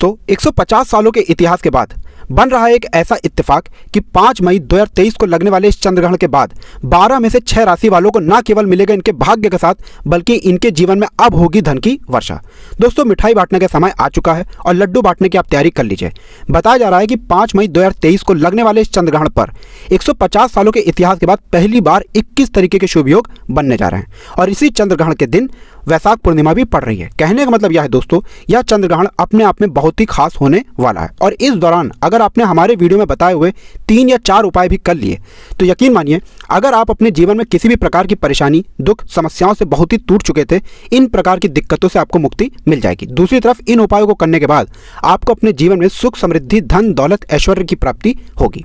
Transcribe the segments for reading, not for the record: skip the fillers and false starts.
दोस्तों 150 सालों के इतिहास के बाद बन रहा है एक ऐसा इत्तेफाक कि 5 मई 2023 को लगने वाले इस चंद्रग्रहण के बाद 12 में से 6 राशि वालों को न केवल मिलेगा इनके भाग्य के साथ बल्कि इनके जीवन में अब होगी धन की वर्षा। दोस्तों मिठाई बांटने का समय आ चुका है और लड्डू बांटने की आप तैयारी कर लीजिए। बताया जा रहा है कि 5 मई 2023 को लगने वाले इस चंद्रग्रहण पर 150 सालों के इतिहास के बाद पहली बार 21 तरीके के शुभ योग बनने जा रहे हैं और इसी चंद्रग्रहण के दिन वैशाख पूर्णिमा भी पड़ रही है। कहने का मतलब यह है दोस्तों, यह चंद्रग्रहण अपने आप में बहुत ही खास होने वाला है और इस दौरान अगर आपने हमारे वीडियो में बताए हुए 3 या 4 उपाय भी कर लिए तो यकीन मानिए अगर आप अपने जीवन में किसी भी प्रकार की परेशानी, दुख, समस्याओं से बहुत ही टूट चुके थे, इन प्रकार की दिक्कतों से आपको मुक्ति मिल जाएगी। दूसरी तरफ इन उपायों को करने के बाद आपको अपने जीवन में सुख, समृद्धि, धन, दौलत, ऐश्वर्य की प्राप्ति होगी।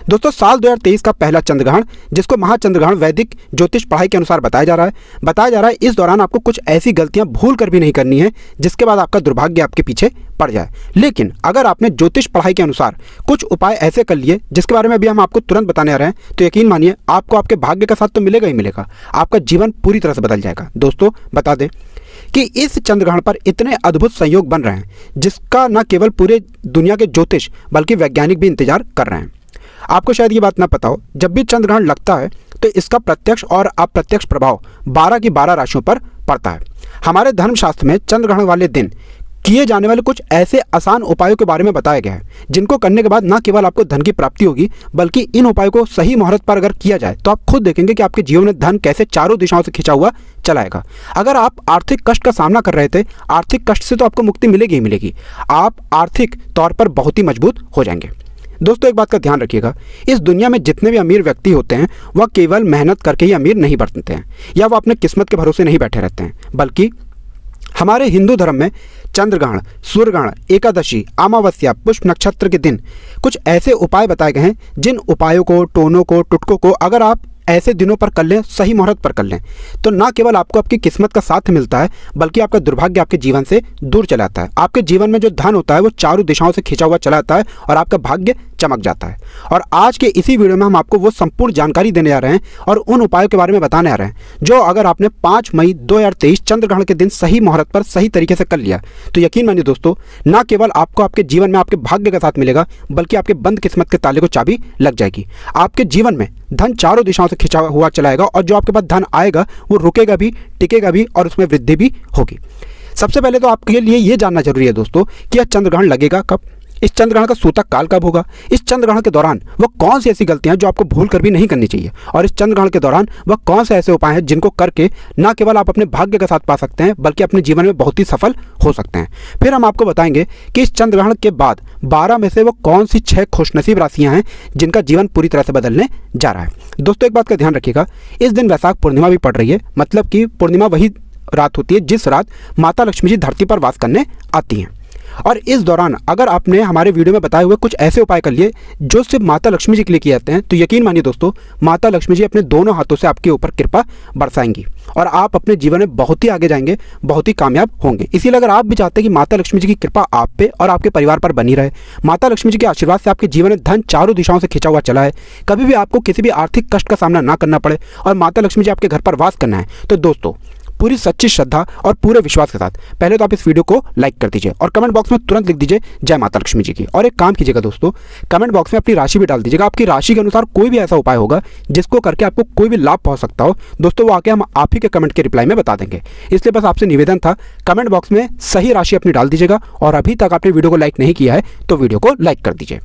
दोस्तों साल 2023 का पहला चंद्रग्रहण जिसको महाचंद्रग्रहण वैदिक ज्योतिष पढ़ाई के अनुसार बताया जा रहा है इस दौरान आपको कुछ ऐसी गलतियां भूल कर भी नहीं करनी है जिसके बाद आपका दुर्भाग्य आपके पीछे पड़ जाए। लेकिन अगर आपने ज्योतिष पढ़ाई के अनुसार कुछ उपाय ऐसे कर लिए जिसके बारे में अभी हम आपको तुरंत बताने आ रहे हैं तो यकीन मानिए आपको आपके भाग्य के साथ तो मिलेगा ही मिलेगा, आपका जीवन पूरी तरह से बदल जाएगा। दोस्तों बता दें कि इस चंद्रग्रहण पर इतने अद्भुत संयोग बन रहे हैं जिसका न केवल पूरे दुनिया के ज्योतिष बल्कि वैज्ञानिक भी इंतजार कर रहे हैं। आपको शायद ये बात ना पता हो, जब भी चंद्रग्रहण लगता है तो इसका प्रत्यक्ष और अप्रत्यक्ष प्रभाव 12 की 12 राशियों पर पड़ता है। हमारे धर्मशास्त्र में चंद्रग्रहण वाले दिन किए जाने वाले कुछ ऐसे आसान उपायों के बारे में बताया गया है जिनको करने के बाद न केवल आपको धन की प्राप्ति होगी बल्कि इन उपायों को सही मुहूर्त पर अगर किया जाए तो आप खुद देखेंगे कि आपके जीवन में धन कैसे चारों दिशाओं से खिंचा हुआ चलाएगा। अगर आप आर्थिक कष्ट का सामना कर रहे थे, आर्थिक कष्ट से तो आपको मुक्ति मिलेगी ही मिलेगी, आप आर्थिक तौर पर बहुत ही मजबूत हो जाएंगे। दोस्तों एक बात का ध्यान रखिएगा, इस दुनिया में जितने भी अमीर व्यक्ति होते हैं वह केवल मेहनत करके ही अमीर नहीं बनते हैं या वह अपने किस्मत के भरोसे नहीं बैठे रहते हैं, बल्कि हमारे हिंदू धर्म में चंद्रग्रहण, सूर्यग्रहण, एकादशी, अमावस्या, पुष्प नक्षत्र के दिन कुछ ऐसे उपाय बताए गए हैं जिन उपायों को, टोनों को, टुटकों को अगर आप ऐसे दिनों पर कर लें, सही मुहूर्त पर कर लें तो ना केवल आपको आपकी किस्मत का साथ मिलता है बल्कि आपका दुर्भाग्य आपके जीवन से दूर चला जाता है। आपके जीवन में जो धन होता है वो चारों दिशाओं से खिंचा हुआ चला जाता है और आपका भाग्य चमक जाता है। और आज के इसी वीडियो में हम आपको वो संपूर्ण जानकारी देने जा रहे हैं और उन उपायों के बारे में बताने आ रहे हैं जो अगर आपने 5 मई 2023 चंद्रग्रहण के दिन सही मुहूर्त पर सही तरीके से कर लिया तो यकीन मानिए दोस्तों ना केवल आपको आपके जीवन में आपके भाग्य के साथ मिलेगा बल्कि आपके बंद किस्मत के ताले को चाबी लग जाएगी। आपके जीवन में धन चारों दिशाओं से खिंचा हुआ चलाएगा और जो आपके पास धन आएगा वो रुकेगा भी, टिकेगा भी और उसमें वृद्धि भी होगी। सबसे पहले तो आपके लिए ये जानना जरूरी है दोस्तों कि यह चंद्रग्रहण लगेगा कब, इस चंद्रग्रहण का सूतक काल कब होगा, इस चंद्रग्रहण के दौरान वह कौन सी ऐसी गलतियां जो आपको भूल कर भी नहीं करनी चाहिए और इस चंद्रग्रहण के दौरान वह कौन से ऐसे उपाय हैं जिनको करके न केवल आप अपने भाग्य के साथ पा सकते हैं बल्कि अपने जीवन में बहुत ही सफल हो सकते हैं। फिर हम आपको बताएंगे कि इस चंद्रग्रहण के बाद 12 में से वो कौन सी 6 खुशनसीब राशियां हैं जिनका जीवन पूरी तरह से बदलने जा रहा है। दोस्तों एक बात का ध्यान रखिएगा, इस दिन वैशाख पूर्णिमा भी पड़ रही है, मतलब कि पूर्णिमा वही रात होती है जिस रात माता लक्ष्मी जी धरती पर वास करने आती हैं। और इस दौरान अगर आपने हमारे वीडियो में बताए हुए कुछ ऐसे उपाय कर लिए जो सिर्फ माता लक्ष्मी जी के लिए किए जाते हैं तो यकीन मानिए दोस्तों माता लक्ष्मी जी अपने दोनों हाथों से आपके ऊपर कृपा बरसाएंगी और आप अपने जीवन में बहुत ही आगे जाएंगे, बहुत ही कामयाब होंगे। इसीलिए अगर आप भी चाहते हैं कि माता लक्ष्मी जी की कृपा आप पे और आपके परिवार पर बनी रहे, माता लक्ष्मी जी के आशीर्वाद से आपके जीवन में धन चारों दिशाओं से खिंचा हुआ चला है, कभी भी आपको किसी भी आर्थिक कष्ट का सामना ना करना पड़े और माता लक्ष्मी जी आपके घर पर वास करना है तो दोस्तों पूरी सच्ची श्रद्धा और पूरे विश्वास के साथ पहले तो आप इस वीडियो को लाइक कर दीजिए और कमेंट बॉक्स में तुरंत लिख दीजिए जय माता लक्ष्मी जी की। और एक काम कीजिएगा दोस्तों, कमेंट बॉक्स में अपनी राशि भी डाल दीजिएगा। आपकी राशि के अनुसार कोई भी ऐसा उपाय होगा जिसको करके आपको कोई भी लाभ पहुंच सकता हो दोस्तों, वो आके हम आप ही के कमेंट के रिप्लाई में बता देंगे। इसलिए बस आपसे निवेदन था, कमेंट बॉक्स में सही राशि अपनी डाल दीजिएगा और अभी तक आपने वीडियो को लाइक नहीं किया है तो वीडियो को लाइक कर दीजिए।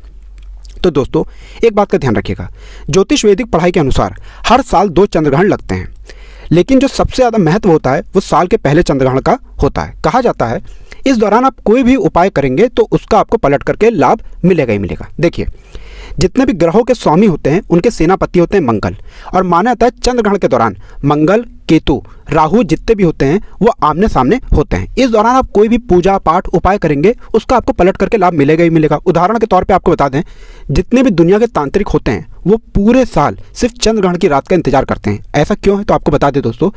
तो दोस्तों एक बात का ध्यान रखिएगा, ज्योतिष वैदिक पढ़ाई के अनुसार हर साल 2 चंद्रग्रहण लगते हैं, लेकिन जो सबसे ज़्यादा महत्व होता है वो साल के पहले चंद्रग्रहण का होता है। कहा जाता है इस दौरान आप कोई भी उपाय करेंगे तो उसका आपको पलट करके लाभ मिलेगा ही मिलेगा। देखिए जितने भी ग्रहों के स्वामी होते हैं उनके सेनापति होते हैं मंगल और माना जाता है चंद्रग्रहण के दौरान मंगल, केतु, राहु जितने भी होते हैं वो आमने सामने होते हैं। इस दौरान आप कोई भी पूजा पाठ उपाय करेंगे उसका आपको पलट करके लाभ मिलेगा ही मिलेगा। उदाहरण के तौर पे आपको बता दें, जितने भी दुनिया के तांत्रिक होते हैं वो पूरे साल सिर्फ चंद्रग्रहण की रात का इंतजार करते हैं। ऐसा क्यों है तो आपको बता दें दोस्तों,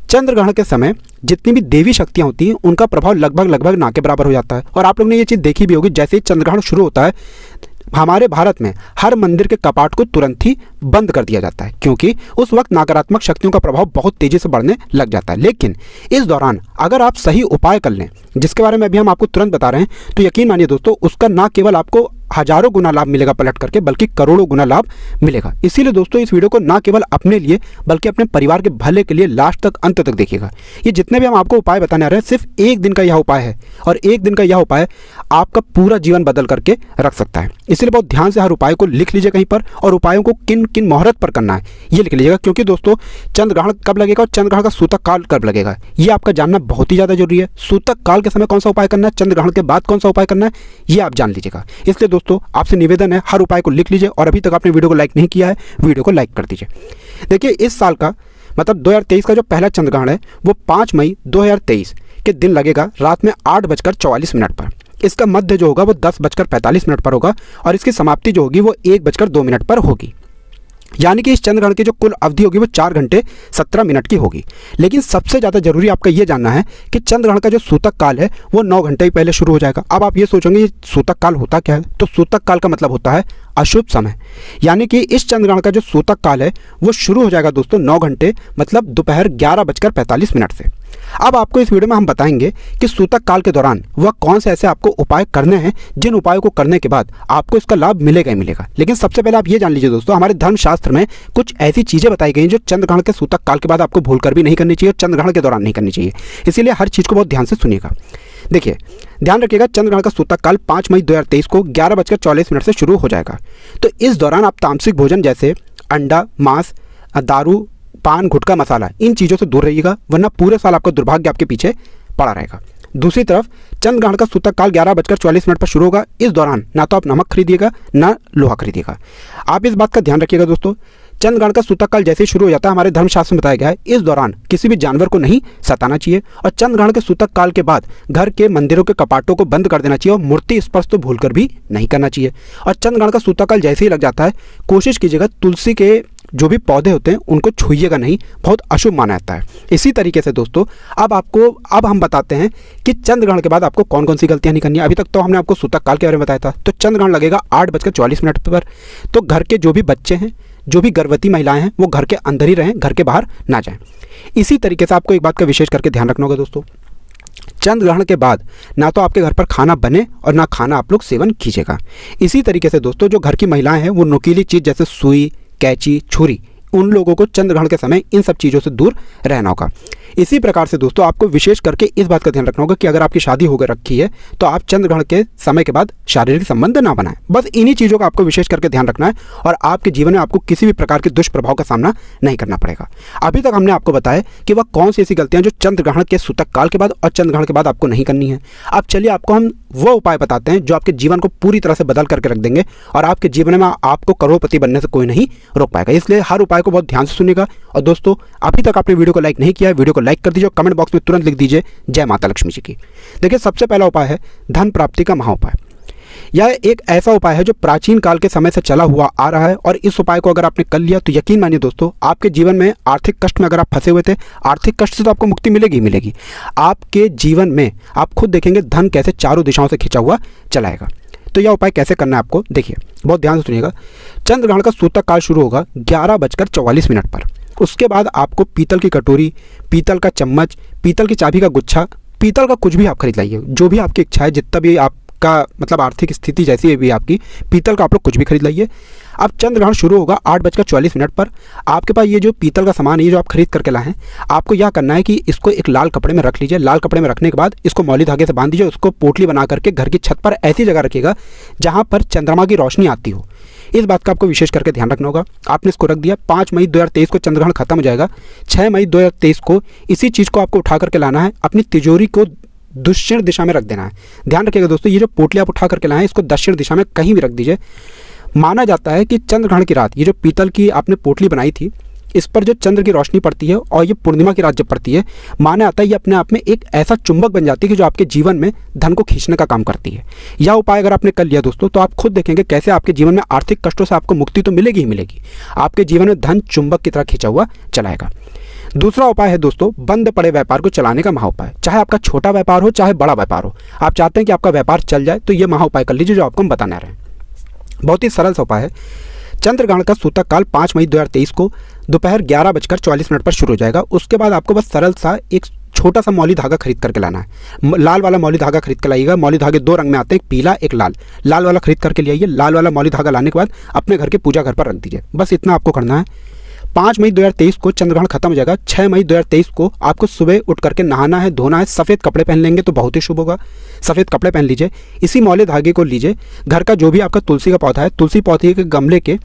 चंद्रग्रहण के समय जितनी भी देवी शक्तियाँ होती हैं उनका प्रभाव लगभग ना के बराबर हो जाता है। और आप लोग ने ये चीज़ देखी भी होगी, जैसे ही चंद्रग्रहण शुरू होता है हमारे भारत में हर मंदिर के कपाट को तुरंत ही बंद कर दिया जाता है, क्योंकि उस वक्त नकारात्मक शक्तियों का प्रभाव बहुत तेजी से बढ़ने लग जाता है। लेकिन इस दौरान अगर आप सही उपाय कर लें, जिसके बारे में अभी हम आपको तुरंत बता रहे हैं, तो यकीन मानिए दोस्तों, उसका ना केवल आपको हजारों गुना लाभ मिलेगा पलट करके, बल्कि करोड़ों गुना लाभ मिलेगा। इसीलिए दोस्तों इस वीडियो को ना केवल अपने लिए बल्कि अपने परिवार के भले के लिए लास्ट तक, अंत तक देखिएगा। ये जितने भी हम आपको उपाय बताने आ रहे हैं, सिर्फ एक दिन का यह उपाय है, और एक दिन का यह उपाय आपका पूरा जीवन बदल करके रख सकता है। इसलिए बहुत ध्यान से हर उपाय को लिख लीजिए कहीं पर, और उपायों को किन किन मुहूर्त पर करना है ये लिख लीजिएगा, क्योंकि दोस्तों चंद्रग्रहण कब लगेगा और चंद्रग्रहण का सूतक काल कब लगेगा, ये आपका जानना बहुत ही ज़्यादा जरूरी है। सूतक काल के समय कौन सा उपाय करना है, चंद्रग्रहण के बाद कौन सा उपाय करना है, ये आप जान लीजिएगा। इसलिए दोस्तों आपसे निवेदन है, हर उपाय को लिख लीजिए, और अभी तक आपने वीडियो को लाइक नहीं किया है, वीडियो को लाइक कर दीजिए। देखिए इस साल का मतलब 2023 का जो पहला चंद्रग्रहण है वो 5 मई 2023 के दिन लगेगा रात में 8:44 पर। इसका मध्य जो होगा वो 10:45 पर होगा, और इसकी समाप्ति जो होगी वो 1:02 पर होगी। यानी कि इस चंद्रग्रहण की जो कुल अवधि होगी वो 4 घंटे 17 मिनट की होगी। लेकिन सबसे ज़्यादा जरूरी आपका ये जानना है कि चंद्रग्रहण का जो सूतक काल है वो 9 घंटे ही पहले शुरू हो जाएगा। अब आप ये सोचेंगे ये सूतक काल होता क्या है, तो सूतक काल का मतलब होता है अशुभ समय। यानी कि इस चंद्रग्रहण का जो सूतक काल है वो शुरू हो जाएगा दोस्तों 9 घंटे मतलब दोपहर 11:45 से। अब आपको इस वीडियो में हम बताएंगे कि सूतक काल के दौरान वह कौन से ऐसे आपको उपाय करने हैं जिन उपायों को करने के बाद आपको इसका लाभ मिलेगा ही मिलेगा। लेकिन सबसे पहले आप ये जान लीजिए दोस्तों, हमारे धर्मशास्त्र में कुछ ऐसी चीज़ें बताई गई हैं जो चंद्रग्रहण के सूतक काल के बाद आपको भूल कर भी नहीं करनी चाहिए और चंद्रग्रहण के दौरान नहीं करनी चाहिए। इसीलिए हर चीज़ को बहुत ध्यान से सुनिएगा। देखिए ध्यान रखिएगा, चंद्रग्रहण का सूतक काल 5 मई 2023 को 11:44 से शुरू हो जाएगा। तो इस दौरान आप तामसिक भोजन जैसे अंडा, मांस, दारू, पान, गुटखा, मसाला, इन चीज़ों से दूर रहिएगा, वरना पूरे साल आपका दुर्भाग्य आपके पीछे पड़ा रहेगा। दूसरी तरफ चंद्रग्रहण का सूतक काल 11:44 पर शुरू होगा। इस दौरान ना तो आप नमक खरीदिएगा ना लोहा खरीदिएगा। आप इस बात का ध्यान रखिएगा दोस्तों, चंद्रग्रहण का सूतक काल जैसे ही शुरू हो जाता है, हमारे धर्मशास्त्र में बताया गया है इस दौरान किसी भी जानवर को नहीं सताना चाहिए, और चंद्रग्रहण के सूतक काल के बाद घर के मंदिरों के कपाटों को बंद कर देना चाहिए, और मूर्ति स्पर्श तो भूलकर भी नहीं करना चाहिए। और चंद्रग्रहण का सूतक काल जैसे ही लग जाता है, कोशिश कीजिएगा तुलसी के जो भी पौधे होते हैं उनको छूइएगा नहीं, बहुत अशुभ माना जाता है। इसी तरीके से दोस्तों अब हम बताते हैं कि चंद्रग्रहण के बाद आपको कौन कौन सी गलतियां नहीं करनी है। अभी तक तो हमने आपको सूतक काल के बारे में बताया था। तो चंद्रग्रहण लगेगा 8:44 पर। तो घर के जो भी बच्चे हैं, जो भी गर्भवती महिलाएं हैं, वो घर के अंदर ही रहें, घर के बाहर ना जाएं। इसी तरीके से आपको एक बात का विशेष करके ध्यान रखना होगा दोस्तों, चंद्रग्रहण के बाद ना तो आपके घर पर खाना बने और ना खाना आप लोग सेवन कीजिएगा। इसी तरीके से दोस्तों जो घर की महिलाएं हैं वो नुकीली चीज़ जैसे सुई, कैंची, छुरी, उन लोगों को चंद्रग्रहण के समय इन सब चीज़ों से दूर रहना होगा। इसी प्रकार से दोस्तों आपको विशेष करके इस बात का ध्यान रखना होगा कि अगर आपकी शादी होकर रखी है तो आप चंद्रग्रहण के समय के बाद शारीरिक संबंध ना बनाएं। बस इन्हीं चीज़ों का आपको विशेष करके ध्यान रखना है, और आपके जीवन में आपको किसी भी प्रकार के दुष्प्रभाव का सामना नहीं करना पड़ेगा। अभी तक हमने आपको बताया कि वह कौन सी ऐसी गलतियां जो चंद्रग्रहण के सूतक काल के बाद और चंद्रग्रहण के बाद आपको नहीं करनी है। अब चलिए आपको हम वो उपाय बताते हैं जो आपके जीवन को पूरी तरह से बदल करके रख देंगे, और आपके जीवन में आपको करोड़पति बनने से कोई नहीं रोक पाएगा। इसलिए हर उपाय को बहुत ध्यान से सुनिएगा। और दोस्तों अभी तक आपने वीडियो को लाइक नहीं किया है, वीडियो को लाइक कर दीजिए, कमेंट बॉक्स में तुरंत लिख दीजिए जय माता लक्ष्मी जी की। देखिए सबसे पहला उपाय है धन प्राप्ति का महाउपाय। यह एक ऐसा उपाय है जो प्राचीन काल के समय से चला हुआ आ रहा है, और इस उपाय को अगर आपने कर लिया तो यकीन मानिए दोस्तों आपके जीवन में आर्थिक कष्ट में अगर आप फंसे हुए थे, आर्थिक कष्ट से तो आपको मुक्ति मिलेगी मिलेगी। आपके जीवन में आप खुद देखेंगे धन कैसे चारों दिशाओं से खिंचा हुआ चलाएगा। तो यह उपाय कैसे करना है आपको देखिए, बहुत ध्यान से सुनिएगा। चंद्रग्रहण का सूतक काल शुरू होगा 11:44 पर। उसके बाद आपको पीतल की कटोरी, पीतल का चम्मच, पीतल की चाबी का गुच्छा, पीतल का कुछ भी आप खरीद लाइए, जो भी आपकी इच्छा है, जितना भी आपका मतलब आर्थिक स्थिति जैसी है भी आपकी, पीतल का आप लोग कुछ भी खरीद लाइए। अब चंद्रग्रहण शुरू होगा 8:44 पर। आपके पास ये जो पीतल का सामान है, ये जो आप खरीद करके लाए हैं, आपको यह करना है कि इसको एक लाल कपड़े में रख लीजिए। लाल कपड़े में रखने के बाद इसको मौली धागे से बांध दीजिए, उसको पोटली बना करके घर की छत पर ऐसी जगह रखिएगा जहाँ पर चंद्रमा की रोशनी आती हो। इस बात का आपको विशेष करके ध्यान रखना होगा। आपने इसको रख दिया, 5 मई 2023 को चंद्रग्रहण खत्म हो जाएगा। 6 मई 2023 को इसी चीज़ को आपको उठा करके लाना है, अपनी तिजोरी को दक्षिण दिशा में रख देना है। ध्यान रखिएगा दोस्तों, ये जो पोटली आप उठा करके लाए हैं इसको दक्षिण दिशा में कहीं भी रख दीजिए। माना जाता है कि चंद्रग्रहण की रात ये जो पीतल की आपने पोटली बनाई थी, इस पर जो चंद्र की रोशनी पड़ती है और ये पूर्णिमा की रात जब पड़ती है, माना जाता है ये अपने आप में एक ऐसा चुंबक बन जाती है कि जो आपके जीवन में धन को खींचने का काम करती है। यह उपाय अगर आपने कर लिया दोस्तों तो आप खुद देखेंगे कैसे आपके जीवन में आर्थिक कष्टों से आपको मुक्ति तो मिलेगी ही मिलेगी। आपके जीवन में धन चुंबक की तरह खींचा हुआ चलाएगा। दूसरा उपाय है दोस्तों बंद पड़े व्यापार को चलाने का महाउपाय। चाहे आपका छोटा व्यापार हो चाहे बड़ा व्यापार हो, आप चाहते हैं कि आपका व्यापार चल जाए तो ये महाउपाय कर लीजिए जो आपको हम बताने आ रहे हैं। बहुत ही सरल सा उपाय है। चंद्रग्रहण का सूतक काल 5 मई 2023 को दोपहर 11:40 पर शुरू हो जाएगा। उसके बाद आपको बस सरल सा एक छोटा सा मौली धागा खरीद करके लाना है। लाल वाला मौली धागा खरीद के लाइएगा। मौली धागे 2 रंग में आते हैं, एक पीला एक लाल। लाल वाला खरीद करके ले आइए। लाल वाला मौली धागा लाने के बाद अपने घर के पूजा घर पर रख दीजिए। बस इतना आपको करना है। 5 मई 2023 को चंद्रग्रहण खत्म हो जाएगा। 6 मई 2023 को आपको सुबह उठ करके नहाना है, धोना है। सफ़ेद कपड़े पहन लेंगे तो बहुत ही शुभ होगा। सफ़ेद कपड़े पहन लीजिए। इसी मौले धागे को लीजिए, घर का जो भी आपका तुलसी का पौधा है, तुलसी पौधे के गमले के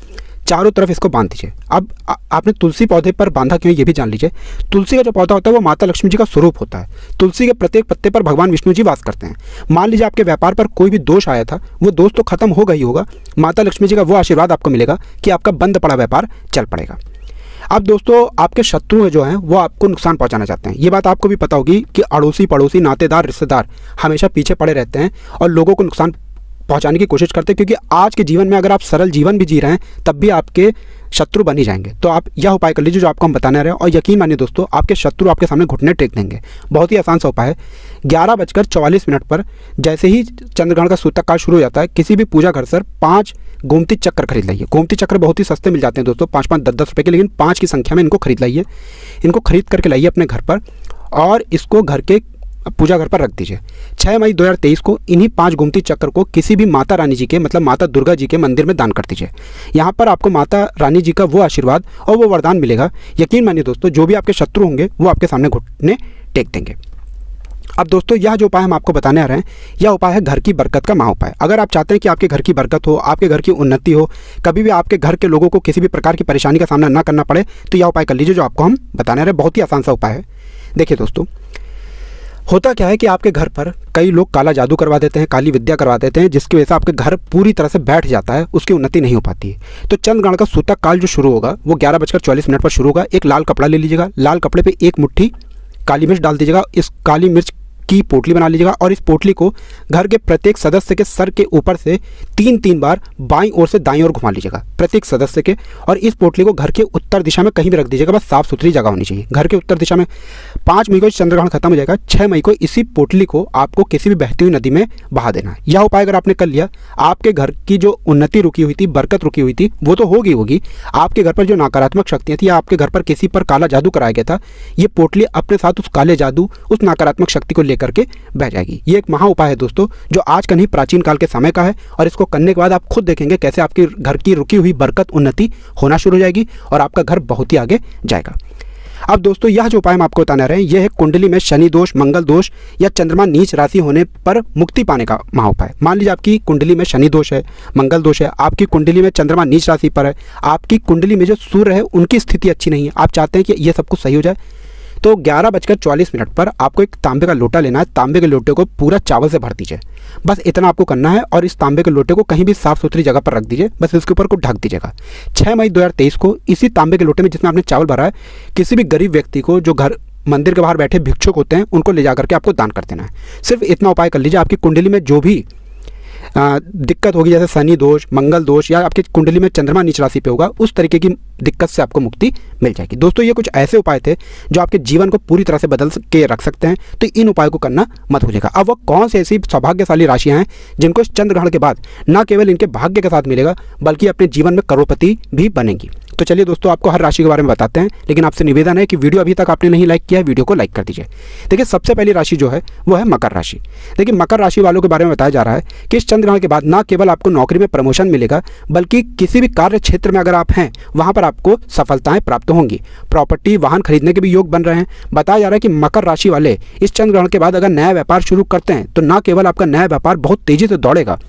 चारों तरफ इसको बांध दीजिए। अब आपने तुलसी पौधे पर बांधा क्यों ये भी जान लीजिए। तुलसी का जो पौधा होता है वो माता लक्ष्मी जी का स्वरूप होता है। तुलसी के प्रत्येक पत्ते पर भगवान विष्णु जी वास करते हैं। मान लीजिए आपके व्यापार पर कोई भी दोष आया था, वो दोष तो खत्म होगा ही होगा। माता लक्ष्मी जी का वो आशीर्वाद आपको मिलेगा कि आपका बंद पड़ा व्यापार चल पड़ेगा। अब दोस्तों, आपके शत्रु जो हैं वो आपको नुकसान पहुंचाना चाहते हैं। ये बात आपको भी पता होगी कि अड़ोसी पड़ोसी नातेदार रिश्तेदार हमेशा पीछे पड़े रहते हैं और लोगों को नुकसान पहुंचाने की कोशिश करते हैं, क्योंकि आज के जीवन में अगर आप सरल जीवन भी जी रहे हैं तब भी आपके शत्रु बन ही जाएंगे। तो आप यह उपाय कर लीजिए जो आपको हम बताने रहे हैं, और यकीन मानिए दोस्तों, आपके शत्रु आपके सामने घुटने टेक देंगे। बहुत ही आसान सा उपाय है। 11:44 पर जैसे ही चंद्रग्रहण का सूतक काल शुरू हो जाता है, किसी भी पूजा घर से 5 गोमती चक्र खरीद लाइए। गोमती चक्र बहुत ही सस्ते मिल जाते हैं दोस्तों, 5-5, 10-10 रुपये के, लेकिन 5 की संख्या में इनको खरीद लाइए। इनको खरीद करके लाइए अपने घर पर और इसको घर के पूजा घर पर रख दीजिए। 6 मई 2023 को इन्हीं 5 गोमती चक्र को किसी भी माता रानी जी के, मतलब माता दुर्गा जी के मंदिर में दान कर दीजिए। यहाँ पर आपको माता रानी जी का वो आशीर्वाद और वो वरदान मिलेगा। यकीन मानिए दोस्तों, जो भी आपके शत्रु होंगे वो आपके सामने घुटने टेक देंगे। अब दोस्तों, यह जो उपाय हम आपको बताने आ रहे हैं, यह उपाय है घर की बरकत का महाउपाय। अगर आप चाहते हैं कि आपके घर की बरकत हो, आपके घर की उन्नति हो, कभी भी आपके घर के लोगों को किसी भी प्रकार की परेशानी का सामना ना करना पड़े, तो यह उपाय कर लीजिए जो आपको हम बताने आ रहे हैं। बहुत ही आसान सा उपाय है। देखिए दोस्तों, होता क्या है कि आपके घर पर कई लोग काला जादू करवा देते हैं, काली विद्या करवा देते हैं, जिसकी वजह से आपके घर पूरी तरह से बैठ जाता है, उसकी उन्नति नहीं हो पाती है। तो चंद्रग्रहण का सूतक काल जो शुरू होगा वो 11:40 पर शुरू होगा। एक लाल कपड़ा ले लीजिएगा। लाल कपड़े पे 1 मुट्ठी काली मिर्च डाल दीजिएगा। इस काली मिर्च की पोटली बना लीजिएगा और इस पोटली को घर के प्रत्येक सदस्य के सर के ऊपर से 3-3 बार बाईं ओर से दाईं ओर घुमा लीजिएगा, प्रत्येक सदस्य के। और इस पोटली को घर के उत्तर दिशा में कहीं भी रख दीजिएगा, बस साफ सुथरी जगह होनी चाहिए घर के उत्तर दिशा में। 5 मई को चंद्रग्रहण खत्म हो जाएगा। 6 मई को इसी पोटली को आपको किसी भी बहती हुई नदी में बहा देना है। यह उपाय अगर आपने कर लिया, आपके घर की जो उन्नति रुकी हुई थी, बरकत रुकी हुई थी, वो तो होगी। आपके घर पर जो नकारात्मक शक्तियाँ थी या आपके घर पर किसी पर काला जादू कराया गया था, ये पोटली अपने साथ उस काले जादू, उस नकारात्मक शक्ति को लेकर के बह जाएगी। ये एक महा उपाय है दोस्तों, जो आज का नहीं प्राचीन काल के समय का है। और इसको करने के बाद आप खुद देखेंगे कैसे आपके घर की रुकी हुई बरकत, उन्नति होना शुरू हो जाएगी और आपका घर बहुत ही आगे जाएगा। अब दोस्तों, यह जो उपाय हम आपको बताने रहे हैं, यह है कुंडली में शनि दोष, मंगल दोष या चंद्रमा नीच राशि होने पर मुक्ति पाने का महा उपाय। मान लीजिए आपकी कुंडली में शनि दोष है, मंगल दोष है, आपकी कुंडली में चंद्रमा नीच राशि पर है, आपकी कुंडली में जो सूर्य है उनकी स्थिति अच्छी नहीं है, आप चाहते हैं कि यह सब कुछ सही हो जाए, तो 11:40 पर आपको एक तांबे का लोटा लेना है। तांबे के लोटे को पूरा चावल से भर दीजिए। बस इतना आपको करना है और इस तांबे के लोटे को कहीं भी साफ सुथरी जगह पर रख दीजिए। बस इसके ऊपर को ढक दीजिएगा। 6 मई 2023 को इसी तांबे के लोटे में जिसमें आपने चावल भरा है, किसी भी गरीब व्यक्ति को, जो घर मंदिर के बाहर बैठे भिक्षुक होते हैं, उनको ले जाकर के आपको दान कर देना है। सिर्फ इतना उपाय कर लीजिए। आपकी कुंडली में जो भी दिक्कत होगी, जैसे शनि दोष, मंगल दोष या आपकी कुंडली में चंद्रमा नीच राशि पे होगा, उस तरीके की दिक्कत से आपको मुक्ति मिल जाएगी। दोस्तों, ये कुछ ऐसे उपाय थे जो आपके जीवन को पूरी तरह से बदल के रख सकते हैं, तो इन उपायों को करना मत भूलिएगा। अब वो कौन सी ऐसी सौभाग्यशाली राशियां हैं जिनको इस चंद्रग्रहण के बाद न केवल इनके भाग्य के साथ मिलेगा, बल्कि अपने जीवन में करोड़पति भी बनेंगी। तो चलिए दोस्तों, आपको हर राशि के बारे में बताते हैं, लेकिन आपसे निवेदन है कि वीडियो अभी तक आपने नहीं लाइक किया है, वीडियो को लाइक कर दीजिए। देखिए, सबसे पहली राशि जो है वो है मकर राशि। देखिए, मकर राशि वालों के बारे में बताया जा रहा है कि इस चंद्रग्रहण के बाद न केवल आपको नौकरी में प्रमोशन मिलेगा, बल्कि किसी भी कार्य क्षेत्र में अगर आप हैं वहां पर आपको सफलताएं प्राप्त होंगी। प्रॉपर्टी, वाहन खरीदने के भी योग बन रहे हैं। बताया जा रहा है कि मकर राशि वाले इस चंद्रग्रहण के बाद अगर नया व्यापार शुरू करते हैं तो न केवल आपका नया व्यापार बहुत तेजी से दौड़ेगा,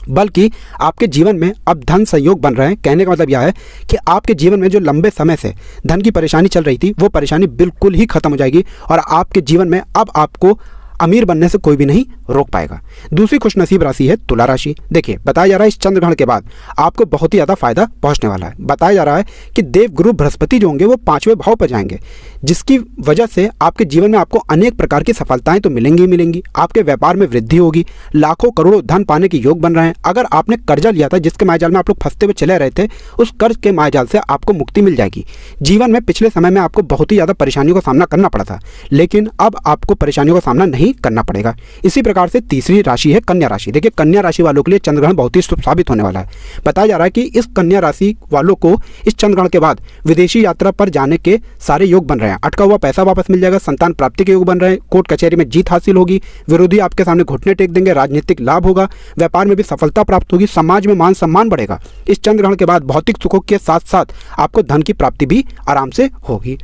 बल्कि आपके जीवन में अब धन संयोग बन रहे हैं। कहने का मतलब यह है कि आपके जीवन में जो लंबे समय से धन की परेशानी चल रही थी, वो परेशानी बिल्कुल ही खत्म हो जाएगी और आपके जीवन में अब आपको अमीर बनने से कोई भी नहीं रोक पाएगा। दूसरी खुशनसीब राशि है तुला राशि। देखिए, बताया जा रहा है इस चंद्रग्रहण के बाद आपको बहुत ही ज़्यादा फायदा पहुंचने वाला है। बताया जा रहा है कि देवगुरु बृहस्पति जो होंगे वो 5वें भाव पर जाएंगे, जिसकी वजह से आपके जीवन में आपको अनेक प्रकार की सफलताएं तो मिलेंगी। आपके व्यापार में वृद्धि होगी, लाखों करोड़ों धन पाने के योग बन रहे हैं। अगर आपने कर्जा लिया था, जिसके मायाजाल में आप लोग फंसते हुए चले रहे थे, उस कर्ज के मायाजाल से आपको मुक्ति मिल जाएगी। जीवन में पिछले समय में आपको बहुत ही ज़्यादा परेशानियों का सामना करना पड़ा था, लेकिन अब आपको परेशानियों का सामना नहीं करना पड़ेगा। इसी प्रकार से तीसरी राशि है कन्या राशि। देखिए कन्या राशि वालों के लिए चंद्रग्रहण बहुत ही शुभ साबित होने वाला है। बताया जा रहा है कि इस कन्या राशि वालों को इस चंद्रग्रहण के बाद विदेशी यात्रा पर जाने के सारे योग बन रहे हैं। अटका हुआ पैसा वापस मिल जाएगा, संतान प्राप्ति के योग बन रहे हैं, कोर्ट कचहरी में जीत हासिल होगी, विरोधी आपके सामने घुटने टेक देंगे, राजनीतिक लाभ होगा, व्यापार में भी सफलता प्राप्त होगी, समाज में मान सम्मान बढ़ेगा। इस चंद्रग्रहण के बाद भौतिक सुखों के साथ साथ आपको धन की प्राप्ति भी आराम से होगी।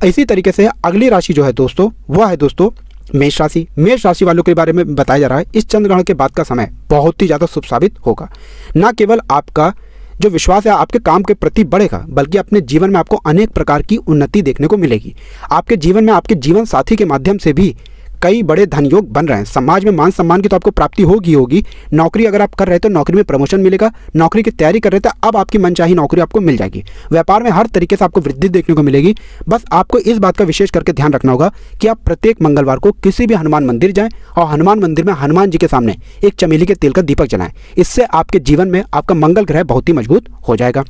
इसी तरीके से अगली राशि जो है दोस्तों वह है दोस्तों मेष राशि। मेष राशि वालों के बारे में बताया जा रहा है इस चंद्रग्रहण के बाद का समय बहुत ही ज़्यादा शुभ साबित होगा। न केवल आपका जो विश्वास है आपके काम के प्रति बढ़ेगा, बल्कि अपने जीवन में आपको अनेक प्रकार की उन्नति देखने को मिलेगी। आपके जीवन में आपके जीवन साथी के माध्यम से भी कई बड़े धन योग बन रहे हैं। समाज में मान सम्मान की तो आपको प्राप्ति होगी। नौकरी अगर आप कर रहे हैं तो नौकरी में प्रमोशन मिलेगा, नौकरी की तैयारी कर रहे थे अब आपकी मनचाही नौकरी आपको मिल जाएगी। व्यापार में हर तरीके से आपको वृद्धि देखने को मिलेगी। बस आपको इस बात का विशेष करके ध्यान रखना होगा कि आप प्रत्येक मंगलवार को किसी भी हनुमान मंदिर जाएं और हनुमान मंदिर में हनुमान जी के सामने एक चमेली के तेल का दीपक जलाएं। इससे आपके जीवन में आपका मंगल ग्रह बहुत ही मजबूत हो जाएगा।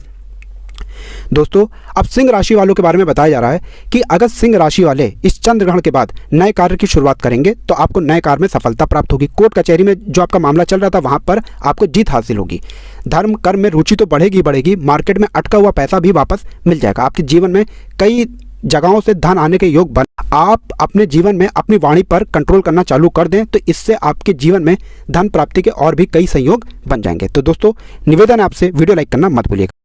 दोस्तों अब सिंह राशि वालों के बारे में बताया जा रहा है कि अगर सिंह राशि वाले इस चंद्र ग्रहण के बाद नए कार्य की शुरुआत करेंगे तो आपको नए कार्य में सफलता प्राप्त होगी। कोर्ट कचहरी में जो आपका मामला चल रहा था वहां पर आपको जीत हासिल होगी। धर्म कर्म में रुचि तो बढ़ेगी। मार्केट में अटका हुआ पैसा भी वापस मिल जाएगा। आपके जीवन में कई जगहों से धन आने के योग बन। आप अपने जीवन में अपनी वाणी पर कंट्रोल करना चालू कर दें तो इससे आपके जीवन में धन प्राप्ति के और भी कई संयोग बन जाएंगे। तो दोस्तों निवेदन है आपसे वीडियो लाइक करना मत भूलिएगा।